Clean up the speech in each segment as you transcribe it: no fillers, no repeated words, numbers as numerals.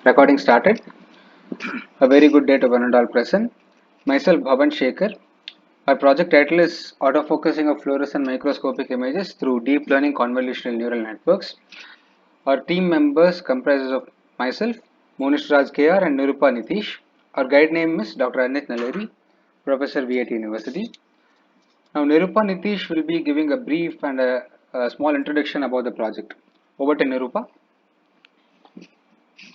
Recording started. A very good day to one and all present. Myself Bhavan Shekhar. Our project title is Autofocusing of Fluorescent Microscopic Images through Deep Learning Convolutional Neural Networks. Our team members comprises of myself, Monish Raj KR and Nirupa Nitish. Our guide name is Dr. Anit Naleri, Professor VIT University. Now Nirupa Nitish will be giving a brief and a small introduction about the project. Over to Nirupa.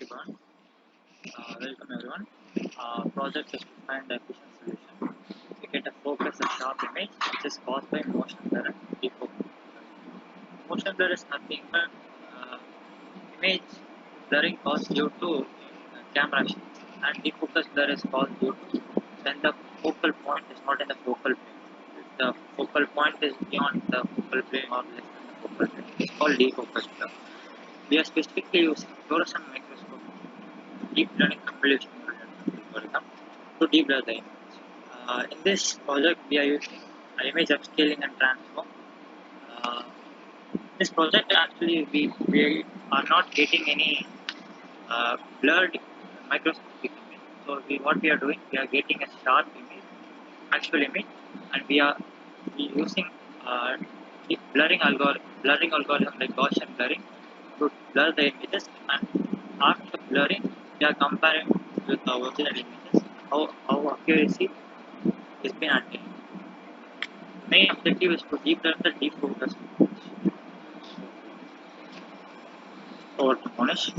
Everyone. Welcome everyone. Project is to find the efficient solution to get a focus and sharp image which is caused by motion blur and defocus. Motion blur is nothing but image blurring caused due to camera shift, and defocus blur is caused due to when the focal point is not in the focal plane. If the focal point is beyond the focal plane or less than the focal plane, it's called defocus blur. We are specifically using fluorescent microscope deep learning convolution neural network algorithm to deblur the image. In this project, we are using image upscaling and transform. Uh, this project actually we are not getting any blurred microscopic image. So what we are doing, we are getting a sharp image, actual image, and we using deep blurring algorithm like Gaussian blurring to blur the images, and after blurring, we are comparing with the original images how accuracy is being attained. Main objective is to deblur the defocus image. Over to Monish.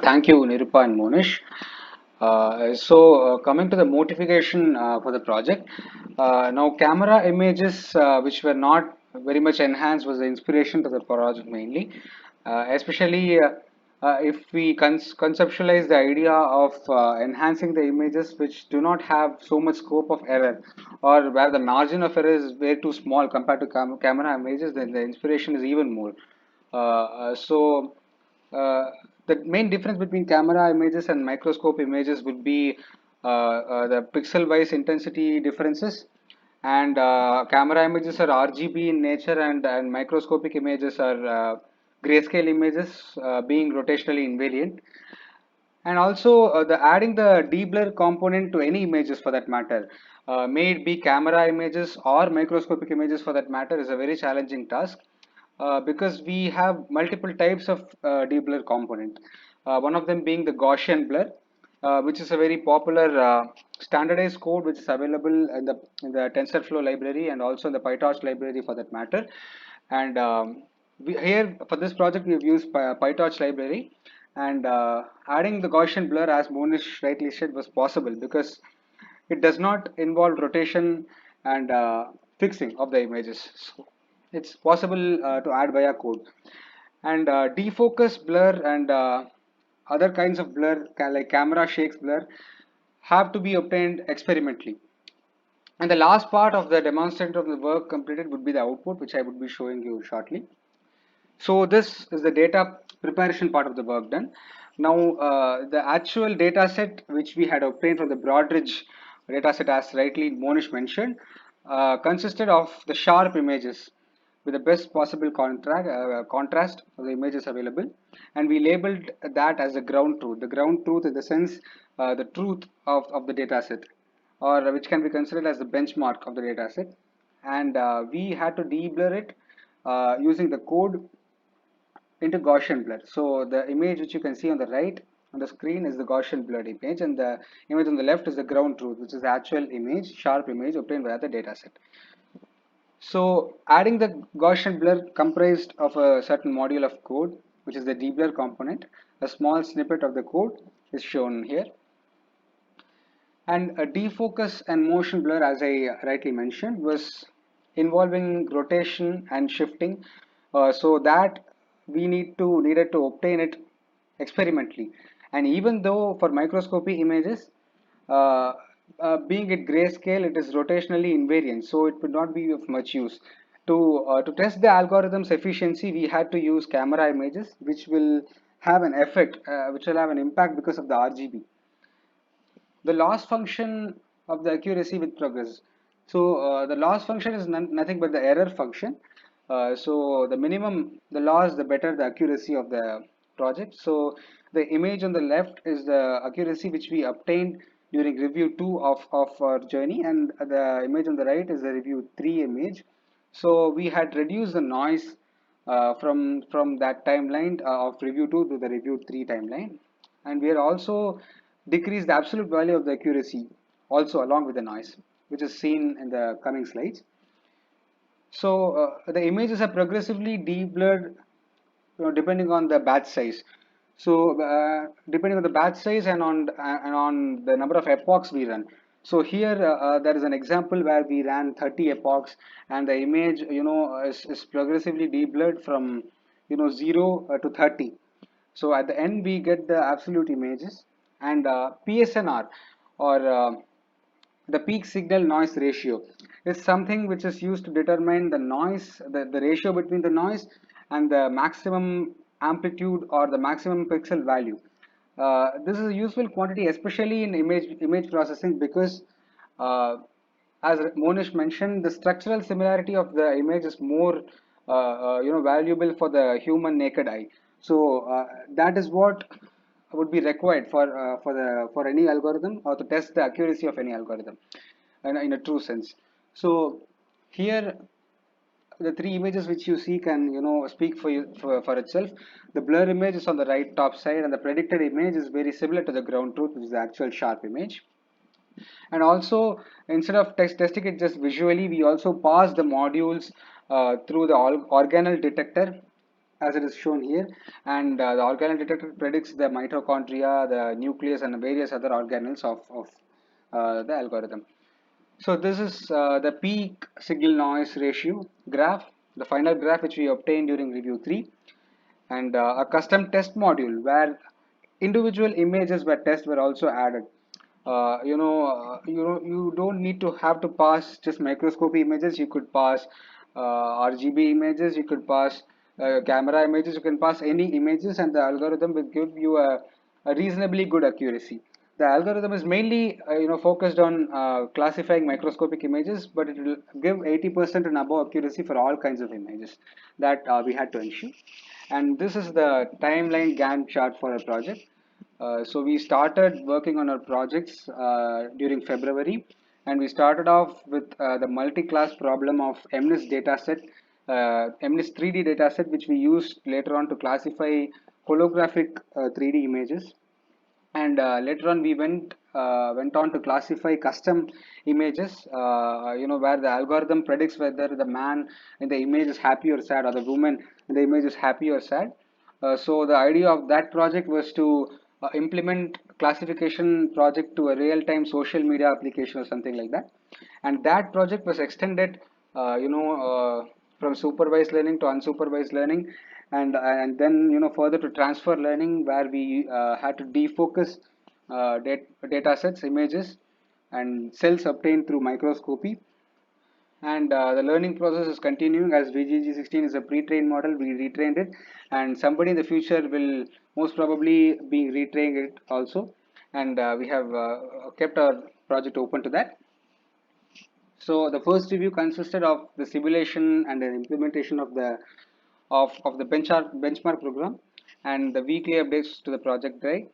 Thank you, Nirupa and Monish. Coming to the motivation for the project, now camera images which were not very much enhanced was the inspiration to the project mainly, especially if we conceptualize the idea of enhancing the images which do not have so much scope of error, or where the margin of error is way too small compared to camera images, then the inspiration is even more. Uh, so uh, the main difference between camera images and microscope images would be the pixel wise intensity differences, and camera images are RGB in nature, and microscopic images are grayscale images being rotationally invariant. And also the adding the deblur component to any images for that matter, may it be camera images or microscopic images for that matter, is a very challenging task, because we have multiple types of deblur component. One of them being the Gaussian blur, which is a very popular standardized code which is available in the TensorFlow library and also in the PyTorch library for that matter. And here for this project we've used PyTorch library, and adding the Gaussian blur, as Monish rightly said, was possible because it does not involve rotation and fixing of the images. So it's possible to add via code. And defocus blur and other kinds of blur, like camera shakes blur, have to be obtained experimentally. And the last part of the demonstration of the work completed would be the output, which I would be showing you shortly. So this is the data preparation part of the work done. Now the actual data set which we had obtained from the Broadridge data set, as rightly Monish mentioned, consisted of the sharp images with the best possible contrast of the images available, and we labeled that as the ground truth. The ground truth in the sense the truth of the data set, or which can be considered as the benchmark of the data set. And we had to deblur it using the code into Gaussian blur. So the image which you can see on the right on the screen is the Gaussian blurred image, and the image on the left is the ground truth, which is the actual image, sharp image obtained via the dataset. So adding the Gaussian blur comprised of a certain module of code, which is the deblur component. A small snippet of the code is shown here. And a defocus and motion blur, as I rightly mentioned, was involving rotation and shifting, so that needed to obtain it experimentally. And even though for microscopy images, uh, being at grayscale, it is rotationally invariant, so it would not be of much use. To test the algorithm's efficiency, we had to use camera images, which will have an effect, which will have an impact because of the RGB. The loss function of the accuracy with progress. So the loss function is nothing but the error function. So the minimum the loss, the better the accuracy of the project. So the image on the left is the accuracy which we obtained during review 2 of our journey, and the image on the right is the review 3 image. So we had reduced the noise from that timeline of review 2 to the review 3 timeline, and we are also decreased the absolute value of the accuracy also along with the noise, which is seen in the coming slides. So the images are progressively deblurred, depending on the batch size. So depending on the batch size and on the number of epochs we run. So here there is an example where we ran 30 epochs, and the image is progressively deblurred from 0 to 30. So at the end we get the absolute images, and PSNR, or the peak signal noise ratio is something which is used to determine the noise, the ratio between the noise and the maximum amplitude or the maximum pixel value. This is a useful quantity, especially in image processing, because as Monish mentioned, the structural similarity of the image is more valuable for the human naked eye. So that is what would be required for any algorithm, or to test the accuracy of any algorithm in a true sense. So here the three images which you see can speak for itself. The blur image is on the right top side, and the predicted image is very similar to the ground truth, which is the actual sharp image. And also, instead of testing it just visually, we also pass the modules through the organelle detector, as it is shown here. And the organelle detector predicts the mitochondria, the nucleus, and various other organelles of the algorithm. So this is the peak signal noise ratio graph, the final graph which we obtained during review 3, and a custom test module where individual images were test were also added. You don't need to have to pass just microscopy images. You could pass RGB images. You could pass camera images. You can pass any images, and the algorithm will give you a reasonably good accuracy. The algorithm is mainly focused on classifying microscopic images, but it will give 80% and above accuracy for all kinds of images that we had to ensure. And this is the timeline Gantt chart for our project. So we started working on our projects during February, and we started off with the multi-class problem of MNIST dataset, MNIST 3D dataset, which we used later on to classify holographic 3D images. And later on we went on to classify custom images, where the algorithm predicts whether the man in the image is happy or sad, or the woman in the image is happy or sad. So the idea of that project was to implement classification project to a real-time social media application or something like that. And that project was extended from supervised learning to unsupervised learning, and then further to transfer learning, where we had to defocus data sets, images, and cells obtained through microscopy. And the learning process is continuing, as VGG16 is a pre-trained model. We retrained it, and somebody in the future will most probably be retraining it also. And we have kept our project open to that. So the first review consisted of the simulation and the implementation of the benchmark program, and the weekly updates to the project guide.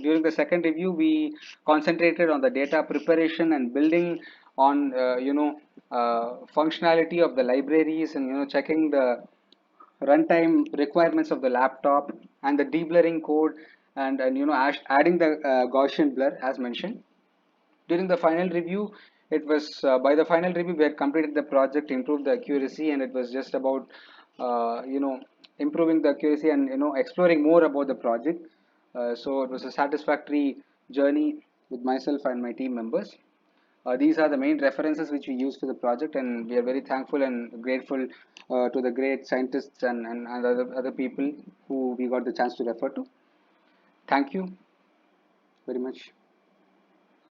During the second review, we concentrated on the data preparation and building on functionality of the libraries, and checking the runtime requirements of the laptop, and the deblurring code, and adding the Gaussian blur as mentioned. During the final review, it was by the final review we had completed the project, improved the accuracy, and it was just about improving the accuracy and exploring more about the project. So it was a satisfactory journey with myself and my team members. These are the main references which we use for the project, and we are very thankful and grateful to the great scientists and other people who we got the chance to refer to. Thank you very much.